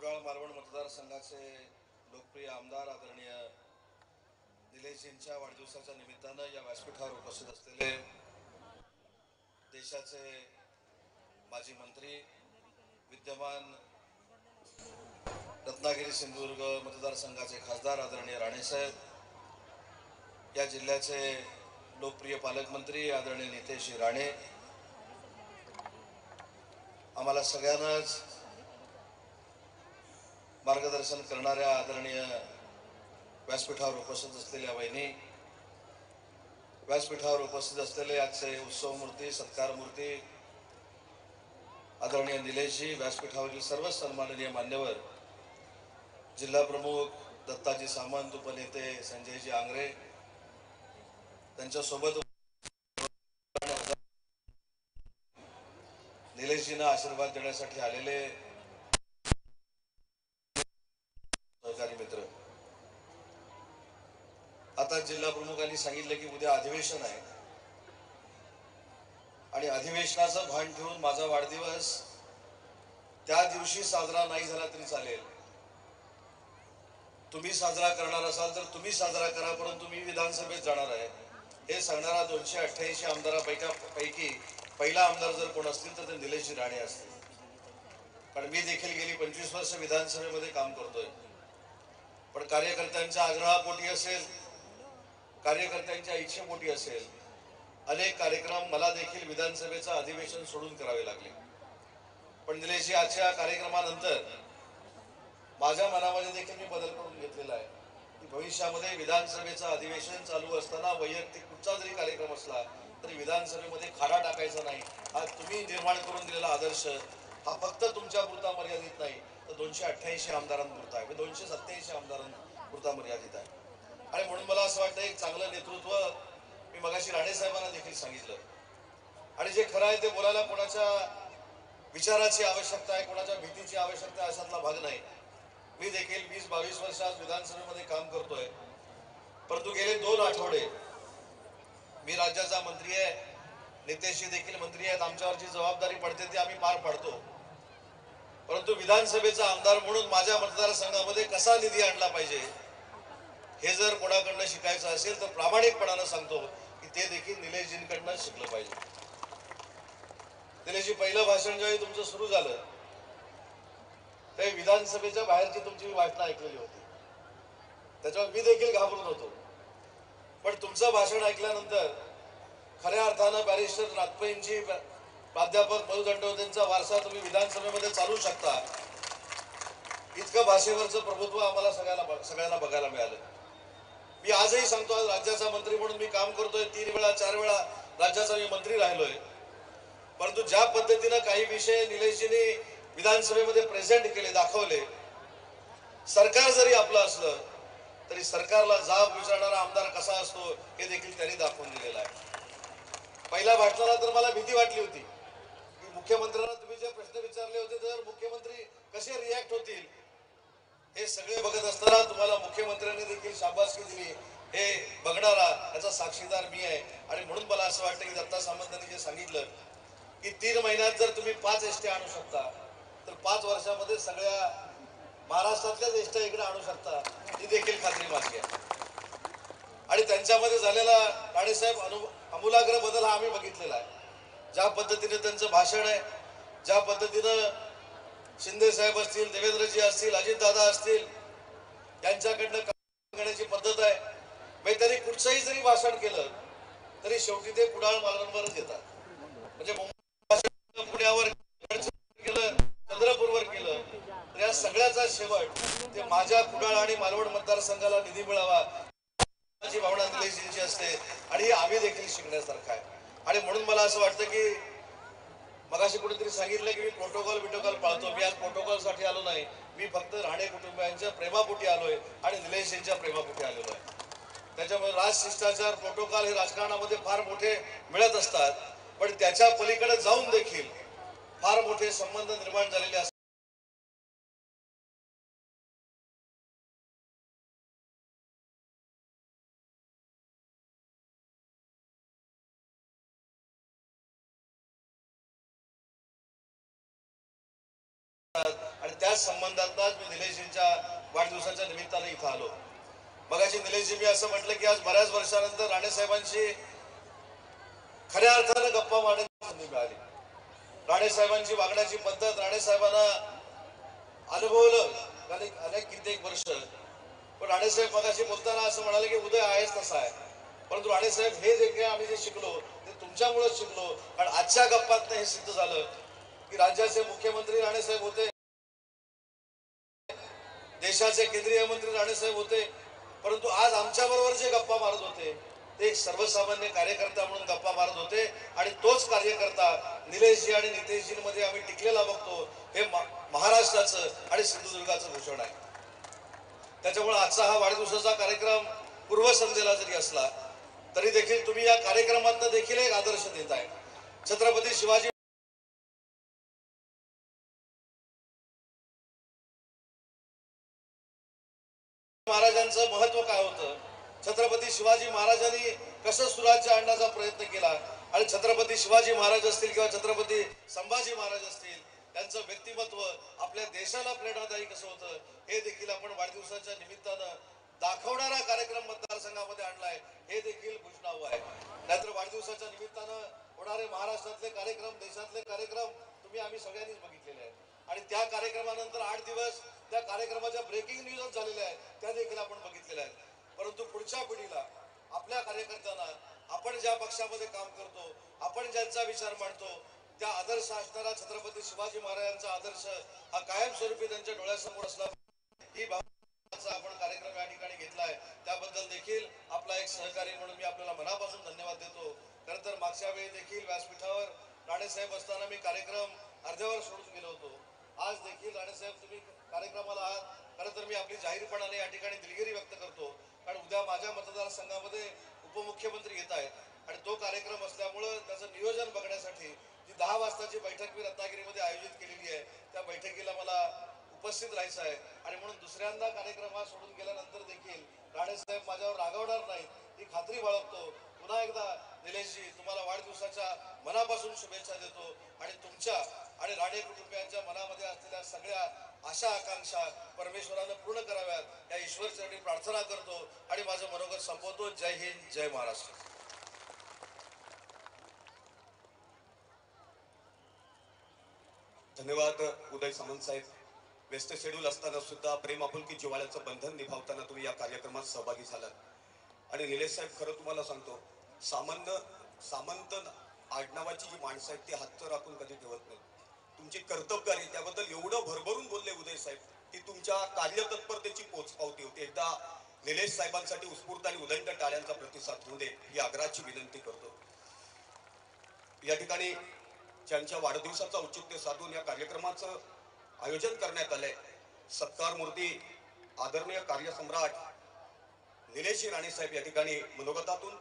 कुडाळ मालवण मतदारसंघाचे लोकप्रिय आमदार आदरणीय निलेशजींच्या वाढदिवसाच्या निमित्तानं या व्यासपीठावर उपस्थित असलेले देशाचे माजी मंत्री विद्यमान रत्नागिरी सिंधुदुर्ग मतदारसंघाचे खासदार आदरणीय राणेसाहेब, या जिल्ह्याचे लोकप्रिय पालकमंत्री आदरणीय नितेश राणे, आम्हाला सगळ्यांनाच मार्गदर्शन करणाऱ्या आदरणीय व्यासपीठावर उपस्थित असलेल्या वहिनी, व्यासपीठावर उपस्थित असलेले आजचे उत्सव मूर्ती सत्कार मूर्ती आदरणीय निलेशजी, व्यासपीठावरील सर्व सन्माननीय मान्यवर, जिल्हा प्रमुख दत्ताजी सामंत, उपनेते संजयजी आंग्रे, त्यांच्यासोबत निलेशजींना आशीर्वाद देण्यासाठी आलेले सहकारी मित्र, आता जिल्हा प्रमुखांनी सांगितलं की उद्या अधिवेशन आहे आणि अधिवेशनाचं भान ठेवून माझा वाढदिवस त्या दिवशी साजरा नाही झाला तरी चालेल. तुम्ही साजरा करणार असाल तर तुम्ही साजरा करा, परंतु मी विधानसभेत जाणार आहे हे सांगणारा 288 आमदारांपैकी पहिला आमदार जर कोण असतील तर ते निलेशजी राणे असतील. कारण मी देखील गेली 25 वर्ष विधानसभेमध्ये काम करतोय, पण कार्यकर्त्यांच्या आग्रहापोटी असेल, कार्यकर्त्यांच्या इच्छेपोटी असेल, अनेक कार्यक्रम मला देखील विधानसभेचं अधिवेशन सोडून करावे लागले. पण निलेशजी, आजच्या कार्यक्रमानंतर माझ्या मनामध्ये देखील मी बदल करून घेतलेला आहे की भविष्यामध्ये विधानसभेचं अधिवेशन चालू असताना वैयक्तिक कुठचा जरी कार्यक्रम असला तरी विधानसभेमध्ये खाडा टाकायचा नाही. हा तुम्ही निर्माण करून दिलेला आदर्श हा फक्त तुमच्यापुरता मर्यादित नाही, तर 288 आमदारांपुरता आहे, 287 आमदारांपुरता मर्यादित आहे. आणि म्हणून मला असं वाटतं एक चांगलं नेतृत्व, मी मगाशी राणे साहेबांना देखील सांगितलं, आणि जे खरं आहे ते बोलायला कोणाच्या विचाराची आवश्यकता आहे, कोणाच्या भीतीची आवश्यकता आहे अशातला भाग नाही. मी देखील 20-22 वर्ष आज विधानसभेमध्ये काम करतोय, परंतु गेले 2 आठवडे मी राज्याचा मंत्री आहे, नितेशजी देखील मंत्री आहेत, आमच्यावर जी जबाबदारी पडते ती आम्ही पार पाडतो. परंतु विधानसभेचा आमदार म्हणून माझ्या मतदारसंघामध्ये कसा निधी आणला पाहिजे हे जर कोणाकडनं शिकायचं असेल तर प्रामाणिकपणानं सांगतो की ते देखील निलेशजींकडनं शिकलं पाहिजे. निलेशजी, पहिलं भाषण ज्यावेळी तुमचं सुरू झालं ते विधानसभेच्या बाहेरची तुमची भाषणं ऐकलेली होती, त्याच्यावर मी देखील घाबरून होतो. पण तुमचं भाषण ऐकल्यानंतर खऱ्या अर्थानं बॅरिस्टर नाथपैंची, प्राध्यापक मधु दंडवतेंचा वारसा तुम्ही विधानसभेमध्ये चालू शकता, इतकं भाषेवरचं प्रभुत्व आम्हाला सगळ्यांना बघायला मिळालं. मी आजही सांगतो, आज राज्याचा मंत्री म्हणून मी काम करतोय, 3 वेळा 4 वेळा राज्याचा मी मंत्री राहिलोय, परंतु ज्या पद्धतीनं काही विषय निलेशजींनी विधानसभेमध्ये प्रेझेंट केले, दाखवले, सरकार जरी आपलं असलं तरी सरकारला जाब विचारणारा आमदार कसा असतो हे देखील त्यांनी दाखवून दिलेलं आहे. पहिल्या भाषणाला तर मला भीती वाटली होती की मुख्यमंत्र्यांना तुम्ही जे प्रश्न विचारले होते तर मुख्यमंत्री कसे रिॲक्ट होतील हे सगळे बघत असताना तुम्हाला मुख्यमंत्र्यांनी देखील शाबासकी दिली हे बघणारा याचा साक्षीदार मी आहे. आणि म्हणून मला असं वाटतं की दत्ता सामंतांनी जे सांगितलं की 3 महिन्यात जर तुम्ही 5 एसटी आणू शकता तर 5 वर्षामध्ये सगळ्या महाराष्ट्रातल्याच एसट्या इकडे आणू शकता, ही देखील खात्री माझी आहे. आणि त्यांच्यामध्ये झालेला राणेसाहेब आमूलाग्र बदल हा आम्ही बघितलेला आहे. ज्या पद्धतीने त्यांचं भाषण आहे, ज्या पद्धतीनं शिंदे साहेब असतील, देवेंद्रजी असतील, अजितदादा असतील, यांच्याकडनं करण्याची पद्धत आहे. म्हणजे त्यांनी कुठचंही जरी भाषण केलं तरी शेवटी ते कुडाळ मालवणवरच येतात. म्हणजे मुंबई पुण्यावर केलं, चंद्रपूरवर केलं, तर या सगळ्याचा शेवट ते माझ्या कुडाळ आणि मालवण मतदारसंघाला निधी मिळावा जी भावना निलेशजींची असते, आणि आम्ही देखील शिकण्यासारखं आहे. आणि म्हणून मला असं वाटतं की मगाशी कुठेतरी सांगितलं की मी प्रोटोकॉल पाळतो. मी आज प्रोटोकॉलसाठी आलो नाही, मी फक्त राणे कुटुंबियांच्या प्रेमापोटी आलोय आणि निलेशजींच्या प्रेमापोटी आलेलो आहे. त्याच्यामुळे राजशिष्टाचार, प्रोटोकॉल हे राजकारणामध्ये फार मोठे मिळत असतात, पण त्याच्या पलीकडे जाऊन देखील फार मोठे संबंध निर्माण झालेले असतात. आणि त्याच संबंधातच मी निलेशजींच्या वाढदिवसाच्या निमित्ताने इथं आलो. मगाशी निलेशजी मी असं म्हटलं की आज बऱ्याच वर्षानंतर राणेसाहेबांशी खऱ्या अर्थानं गप्पा मारण्याची संधी मिळाली. राणेसाहेबांची वागण्याची पद्धत राणेसाहेबांना अनुभवलं अनेक कित्येक वर्ष. पण राणेसाहेब मगाशी बोलताना असं म्हणाले की उदय आहेच तसा आहे. परंतु राणेसाहेब हे जे काही आम्ही जे शिकलो ते तुमच्यामुळेच शिकलो. कारण आजच्या गप्पात हे सिद्ध झालं की राज्याचे मुख्यमंत्री राणेसाहेब होते, देशाचे केंद्रीय मंत्री राणेसाहेब होते, परंतु आज आमच्या बरोबर जे गप्पा मारत होते ते एक सर्वसामान्य कार्यकर्ता म्हणून गप्पा मारत होते. आणि तोच कार्यकर्ता निलेशजी आणि नितेशजींमध्ये आम्ही टिकलेला बघतो. हे महाराष्ट्राचं आणि सिंधुदुर्गाचं भूषण आहे. त्याच्यामुळे आजचा हा वाढदिवसाचा कार्यक्रम पूर्वसंध्येला जरी असला तरी देखील तुम्ही या कार्यक्रमातनं देखील एक आदर्श देत आहे. छत्रपती शिवाजी महाराजांचं महत्व काय होतं, छत्रपती शिवाजी महाराजांनी कसं सुराज्य आणण्याचा प्रयत्न केला, आणि छत्रपती शिवाजी महाराज असतील किंवा छत्रपती संभाजी महाराज असतील त्यांचं व्यक्तिमत्व आपल्या देशाला प्रेरणादायी कसं होतं हे देखील आपण वाढदिवसाच्या निमित्तानं दाखवणारा कार्यक्रम मतदारसंघामध्ये आणलाय. हे देखील भूषणावं आहे. नाहीतर वाढदिवसाच्या निमित्तानं होणारे महाराष्ट्रातले कार्यक्रम, देशातले कार्यक्रम तुम्ही आम्ही सगळ्यांनीच बघितलेले आहेत. आणि त्या कार्यक्रमानंतर 8 दिवस त्या कार्यक्रमाच्या ब्रेकिंग न्यूज झालेल्या आहेत, त्या देखील आपण बघितलेल्या आहेत. परंतु पुढच्या पिढीला आपल्या कार्यकर्त्यांना आपण ज्या पक्षामध्ये काम करतो, आपण ज्यांचा विचार मांडतो, त्या आदर्श असणारा छत्रपती शिवाजी महाराजांचा आदर्श हा कायमस्वरूपी त्यांच्या डोळ्यासमोर असला. ही आपण कार्यक्रम या ठिकाणी घेतलाय त्याबद्दल देखील आपला एक सहकारी म्हणून मी आपल्याला मनापासून धन्यवाद देतो. खरं तर मागच्या वेळी देखील व्यासपीठावर राणेसाहेब असताना मी कार्यक्रम अर्ध्यावर सोडून गेलो होतो. आज देखील राणेसाहेब तुम्ही कार्यक्रमाला आहात. खरं तर मी आपली जाहीरपणाने या ठिकाणी दिलगिरी व्यक्त करतो, कारण उद्या माझ्या मतदारसंघामध्ये उपमुख्यमंत्री येत आहेत आणि तो कार्यक्रम असल्यामुळं त्याचं नियोजन बघण्यासाठी जी 10 वाजताची बैठक मी रत्नागिरीमध्ये आयोजित केलेली आहे त्या बैठकीला मला उपस्थित राहायचं आहे. आणि म्हणून दुसऱ्यांदा कार्यक्रम हा सोडून गेल्यानंतर देखील राणेसाहेब माझ्यावर रागवणार नाहीत ही खात्री बाळगतो. पुन्हा एकदा निलेशजी तुम्हाला वाढदिवसाच्या मनापासून शुभेच्छा देतो आणि तुमच्या आणि राणे कुटुंबियांच्या मनामध्ये असलेल्या सगळ्या आशा आकांक्षा परमेश्वरानं पूर्ण कराव्यात या ईश्वरचरणी प्रार्थना करतो आणि माझं मनोगत संपवतो. जय हिंद, जय महाराष्ट्र. धन्यवाद उदय सामंत साहेब. व्यस्त शेड्यूल असताना सुद्धा प्रेम आपुलकी जिव्हाळ्याचं बंधन निभावताना तुम्ही या कार्यक्रमात सहभागी झालात. आणि निलेश साहेब, खरं तुम्हाला सांगतो, सामंत आडनावाची जी माणसं आहेत ती हातचं राखून कधी ठेवत नाही. तुमची कर्तबगारी त्याबद्दल एवढं भरभरून बोलले उदय साहेब की तुमच्या कार्यतत्परतेची पोचपावती होती. एकदा निलेश साहेबांसाठी उत्स्फूर्त आणि उदंड टाळ्यांचा प्रतिसाद होऊ दे ही आग्रहाची विनंती करतो. या ठिकाणी ज्यांच्या वाढदिवसाचं औचित्य साधून या कार्यक्रमाचं आयोजन करण्यात आलंय, सत्कार मूर्ती आदरणीय कार्यसम्राट निलेश राणे साहेब या ठिकाणी मनोगतातून